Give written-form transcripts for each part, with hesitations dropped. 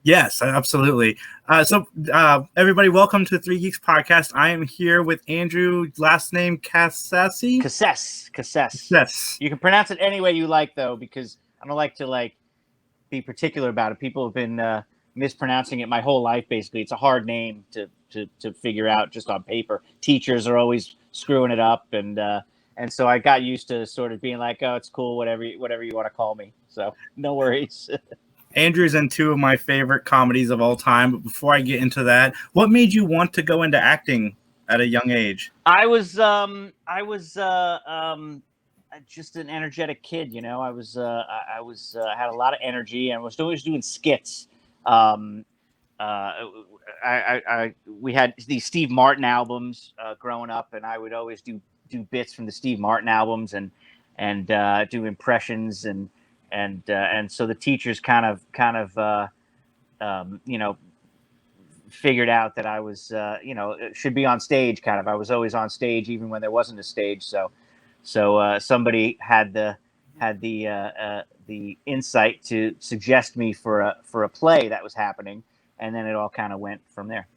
Yes, absolutely. Everybody, welcome to Three Geeks Podcast. I am here with Andrew, last name Cassese. Cassese. Yes. You can pronounce it any way you like, though, because I don't like to be particular about it. People have been mispronouncing it my whole life. Basically, it's a hard name to figure out just on paper. Teachers are always screwing it up, and so I got used to sort of being like, oh, it's cool, whatever you want to call me. So no worries. Andrew's in two of my favorite comedies of all time. But before I get into that, what made you want to go into acting at a young age? I was just an energetic kid, you know. I had a lot of energy and was always doing skits. We had these Steve Martin albums growing up, and I would always do bits from the Steve Martin albums and do impressions and so the teachers kind of figured out that I was should be on stage. I was always on stage even when there wasn't a stage. So somebody had the insight to suggest me for a play that was happening, and then it all kind of went from there.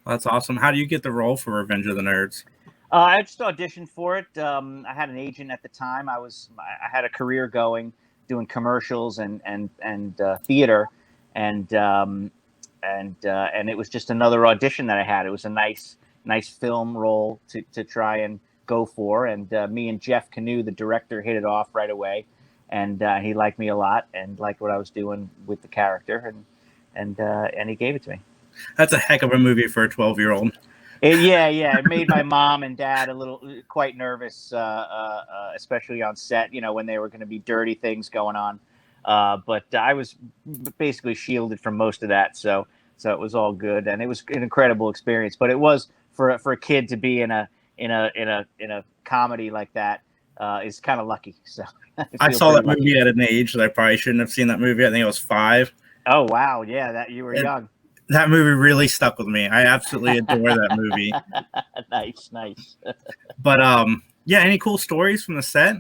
Well, that's awesome. How do you get the role for Revenge of the Nerds? I just auditioned for it. I had an agent at the time. I had a career going, doing commercials and theater, and it was just another audition that I had. It was a nice film role to try and go for, and me and Jeff Canoe, the director, hit it off right away, and he liked me a lot and liked what I was doing with the character, and he gave it to me. That's a heck of a movie for a 12-year-old. It made my mom and dad quite nervous, especially on set, when there were going to be dirty things going on. But I was basically shielded from most of that, so it was all good, and it was an incredible experience. But it was for a kid to be in a comedy like that is kind of lucky. So I saw that movie at an age that I probably shouldn't have seen that movie. I think I was 5. Oh wow, yeah, that you were young. That movie really stuck with me. I absolutely adore that movie. Nice. But any cool stories from the set?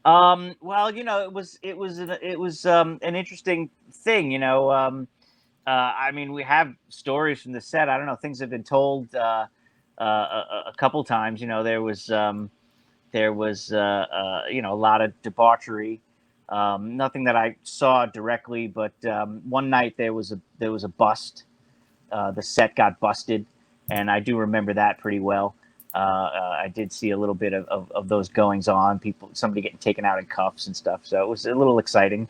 Well, it was an interesting thing. I mean, we have stories from the set. I don't know, things have been told a couple times. There was a lot of debauchery. Nothing that I saw directly, but one night there was a bust. The set got busted, and I do remember that pretty well. I did see a little bit of those goings on, somebody getting taken out in cuffs and stuff. So it was a little exciting.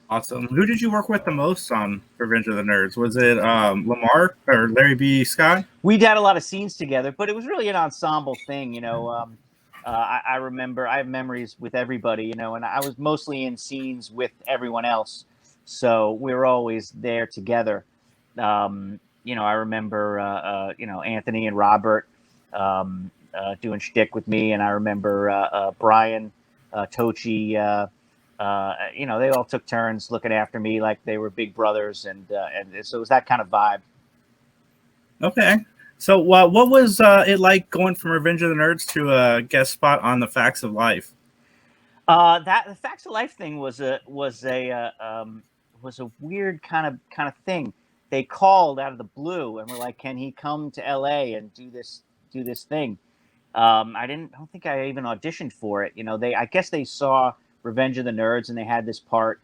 Awesome. Who did you work with the most on Revenge of the Nerds? Was it Lamar or Larry B. Scott? We had a lot of scenes together, but it was really an ensemble thing, I remember I have memories with everybody, and I was mostly in scenes with everyone else. So we were always there together. I remember, Anthony and Robert doing shtick with me. And I remember Brian, Tochi, they all took turns looking after me like they were big brothers. And so it was that kind of vibe. Okay. So what was it like going from Revenge of the Nerds to a guest spot on The Facts of Life? The Facts of Life thing was a weird kind of thing. They called out of the blue and were like, "Can he come to LA and do this thing?" I don't think I even auditioned for it. I guess they saw Revenge of the Nerds and they had this part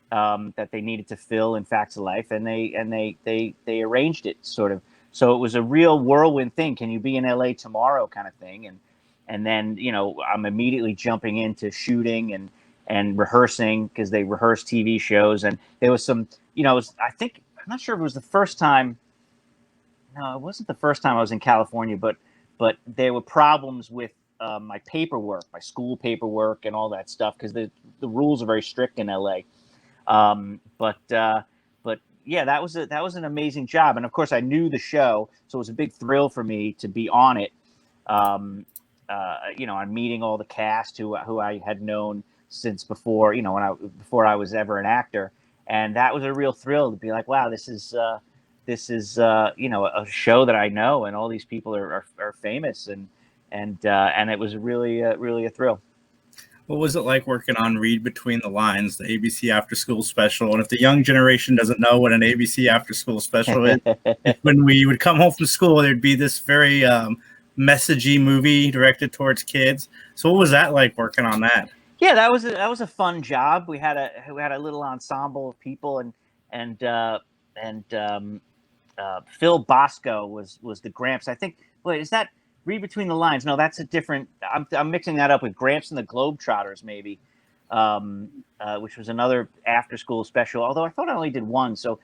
that they needed to fill in Facts of Life, and they arranged it sort of. So it was a real whirlwind thing. Can you be in LA tomorrow kind of thing? And then, I'm immediately jumping into shooting and rehearsing, because they rehearse TV shows. And there was some, I'm not sure if it was the first time. No, it wasn't the first time I was in California, but there were problems with my paperwork, my school paperwork and all that stuff, because the rules are very strict in LA. But yeah, that was an amazing job, and of course I knew the show, so it was a big thrill for me to be on it. I'm meeting all the cast who I had known since before, before I was ever an actor, and that was a real thrill to be like, wow, this is a show that I know, and all these people are famous, and it was really a thrill. What was it like working on Read Between the Lines, the ABC After School Special? And if the young generation doesn't know what an ABC After School Special is, it's when we would come home from school, there'd be this very messagey movie directed towards kids. So what was that like working on that? Yeah, that was a fun job. We had a little ensemble of people, and Phil Bosco was the Gramps. I think. Wait, is that Read Between the Lines? No, that's a different. I'm mixing that up with Gramps and the Globetrotters, maybe, which was another after school special. Although I thought I only did one, so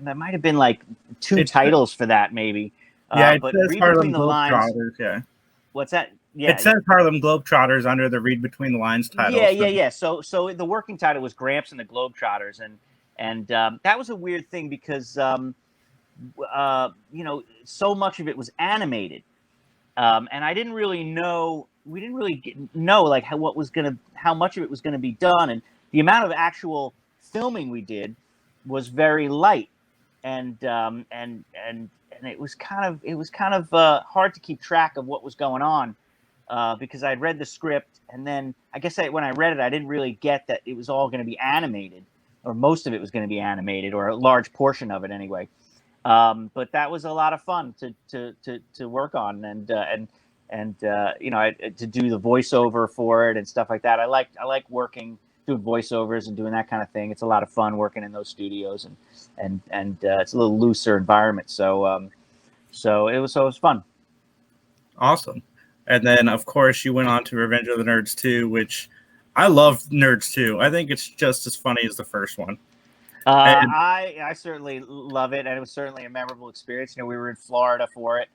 there might have been like two titles for that, maybe. Yeah, it But says Read Harlem Between the Lines. Globetrotters. Yeah, What's that? Yeah, it says Harlem Globetrotters under the Read Between the Lines title. yeah. So the working title was Gramps and the Globetrotters, and that was a weird thing because so much of it was animated, and I didn't really know. We didn't really know like how much of it was gonna be done, and the amount of actual filming we did was very light, and it was kind of hard to keep track of what was going on. Because I'd read the script, and then I guess when I read it, I didn't really get that it was all going to be animated, or most of it was going to be animated, or a large portion of it anyway. But that was a lot of fun to work on, and to do the voiceover for it and stuff like that. I like working doing voiceovers and doing that kind of thing. It's a lot of fun working in those studios, and it's a little looser environment. So it was fun. Awesome. And then, of course, you went on to Revenge of the Nerds 2, which I love Nerds 2. I think it's just as funny as the first one. I certainly love it, and it was certainly a memorable experience. We were in Florida for it,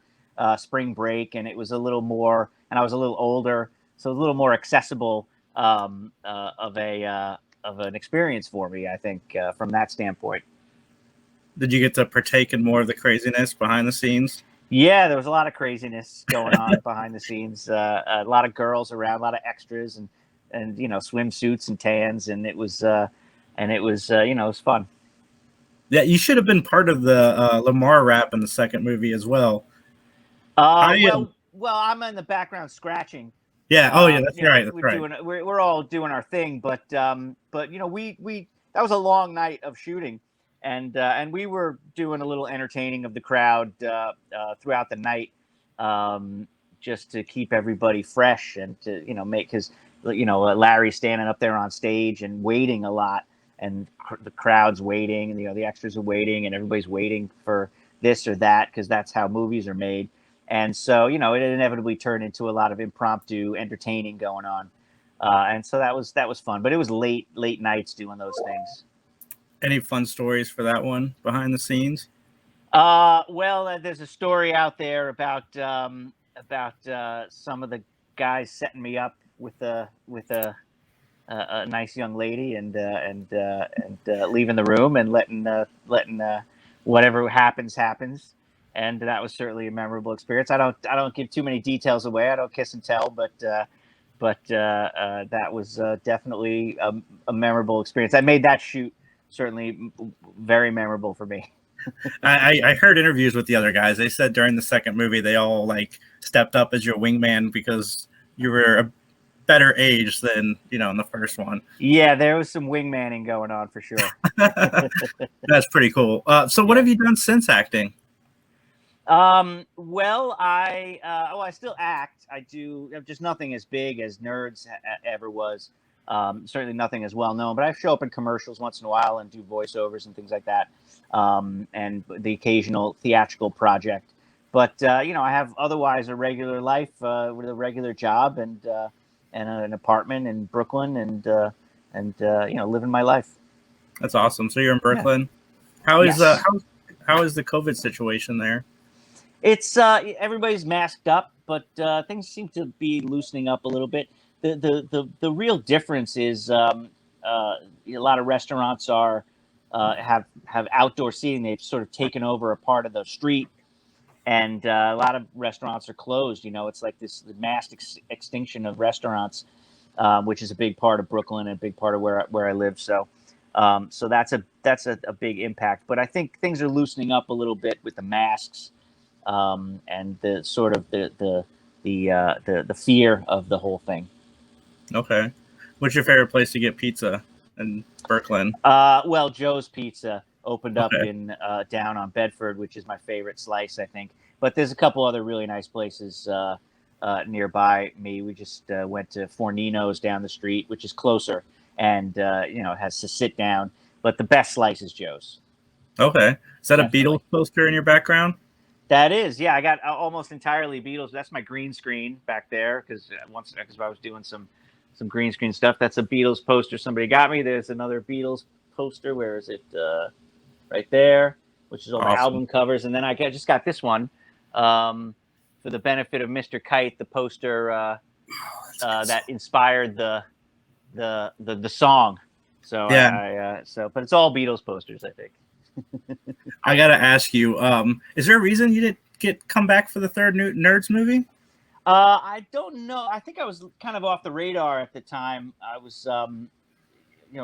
spring break, and it was a little more, and I was a little older, so a little more accessible of an experience for me, I think, from that standpoint. Did you get to partake in more of the craziness behind the scenes? Yeah, there was a lot of craziness going on behind the scenes. A lot of girls around, a lot of extras, and swimsuits and tans, and it was it was fun. Yeah, you should have been part of the Lamar rap in the second movie as well. Well, I'm in the background scratching. Yeah. Oh, yeah. That's right. That's right. We're all doing our thing, but we that was a long night of shooting. And we were doing a little entertaining of the crowd throughout the night, just to keep everybody fresh and to make, because Larry standing up there on stage and waiting a lot, and the crowd's waiting, and the extras are waiting, and everybody's waiting for this or that, because that's how movies are made. And so it inevitably turned into a lot of impromptu entertaining going on, and so that was fun. But it was late nights doing those things. Any fun stories for that one behind the scenes? Well, there's a story out there about some of the guys setting me up with a nice young lady, and leaving the room and letting whatever happens, and that was certainly a memorable experience. I don't give too many details away. I don't kiss and tell, but that was definitely a memorable experience. I made that shoot certainly very memorable for me. I heard interviews with the other guys. They said during the second movie they all stepped up as your wingman because you were a better age than in the first one. Yeah, there was some wingmanning going on for sure. That's pretty cool. So what have you done since acting? Well, I still act. I do just nothing as big as Nerds ever was. Certainly nothing as well known, but I show up in commercials once in a while and do voiceovers and things like that, and the occasional theatrical project. But I have otherwise a regular life with a regular job and an apartment in Brooklyn, and living my life. That's awesome. So you're in Brooklyn. Yeah. How is the COVID situation there? It's everybody's masked up, but things seem to be loosening up a little bit. The real difference is a lot of restaurants have outdoor seating. They've sort of taken over a part of the street, and a lot of restaurants are closed. It's like this mass extinction of restaurants, which is a big part of Brooklyn and a big part of where I live. So that's a big impact. But I think things are loosening up a little bit with the masks, and the sort of the fear of the whole thing. Okay. What's your favorite place to get pizza in Brooklyn? Well, Joe's Pizza opened up Okay. in down on Bedford, which is my favorite slice, I think. But there's a couple other really nice places nearby me. We just went to Fornino's down the street, which is closer, and it has to sit down. But the best slice is Joe's. Okay. Is that Definitely. a Beatles poster in your background? That is, yeah. I got almost entirely Beatles. That's my green screen back there because I was doing some green screen stuff. That's a Beatles poster somebody got me. There's another Beatles poster. Where is it? Right there, which is all the Awesome. album covers. And then I just got this one for the benefit of Mr. Kite, the poster that inspired the song. So Yeah. but it's all Beatles posters, I think. I gotta ask you, is there a reason you didn't come back for the third Nerds movie? I don't know. I think I was kind of off the radar at the time. I was, going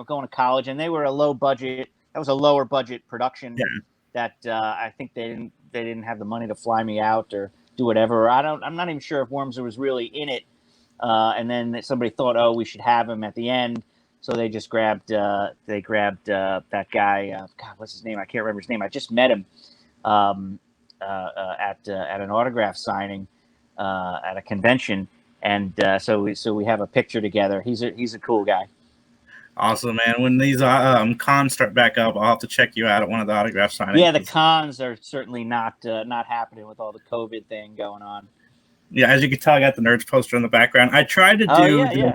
to college, and they were a low budget. That was a lower budget production. Yeah. That I think they didn't have the money to fly me out or do whatever. I'm not even sure if Wormser was really in it. And then somebody thought, oh, we should have him at the end. So they just grabbed that guy. God, what's his name? I can't remember his name. I just met him at an autograph signing at a convention, and so we have a picture together. He's a cool guy. Awesome, man. When these cons start back up, I'll have to check you out at one of the autograph signings. Yeah, the cons are certainly not happening with all the COVID thing going on. Yeah, as you can tell, I got the Nerds poster in the background. I tried to do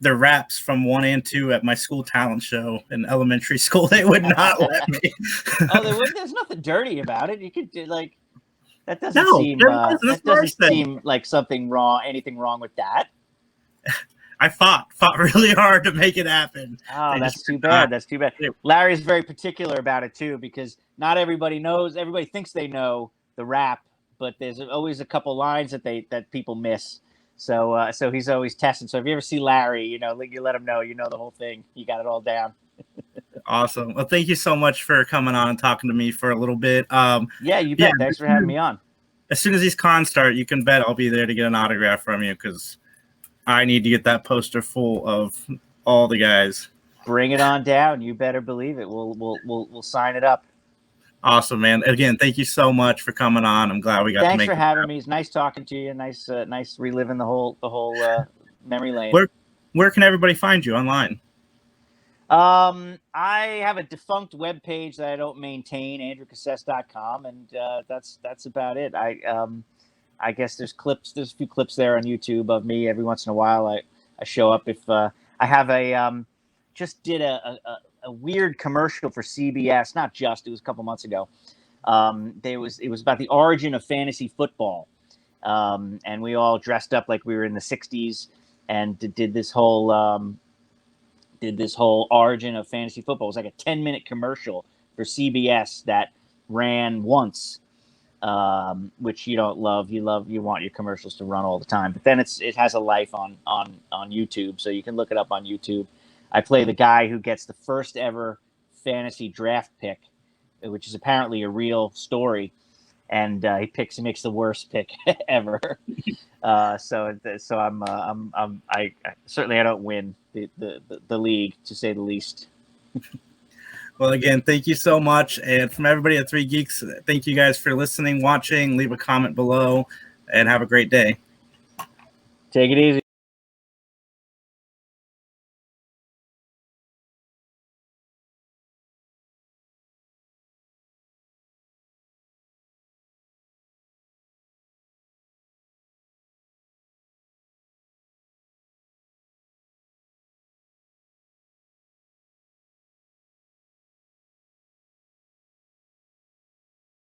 the raps from 1 and 2 at my school talent show in elementary school. They would not let me. They would. There's nothing dirty about it. You could do like that. Doesn't seem like anything wrong with that. I fought really hard to make it happen. Oh, that's too bad. That's too bad. Larry's very particular about it too, because not everybody knows. Everybody thinks they know the rap, but there's always a couple lines that people miss. So he's always testing. So if you ever see Larry, you let him know, the whole thing. You got it all down. Awesome. Well, thank you so much for coming on and talking to me for a little bit. Yeah, you bet. Thanks for having me on. As soon as these cons start, you can bet I'll be there to get an autograph from you, because I need to get that poster full of all the guys. Bring it on down. You better believe it. We'll sign it up. Awesome, man. Again, thank you so much for coming on. I'm glad we got to make it. Thanks for having me. It's nice talking to you. Nice reliving the whole memory lane. Where can everybody find you online? I have a defunct webpage that I don't maintain, andrewcassese.com, and that's about it. I guess there's a few clips there on YouTube of me. Every once in a while I show up. If I have just did a weird commercial for CBS, it was a couple months ago. It was about the origin of fantasy football. And we all dressed up like we were in the 60s and did this whole origin of fantasy football. It was like a 10-minute commercial for CBS that ran once, which you don't love. You want your commercials to run all the time, but then it has a life on YouTube, so you can look it up on YouTube. I play the guy who gets the first ever fantasy draft pick, which is apparently a real story, and he makes the worst pick ever. So I certainly don't win the league, to say the least. Well, again, thank you so much, and from everybody at 3 Geeks, thank you guys for listening, watching. Leave a comment below, and have a great day. Take it easy.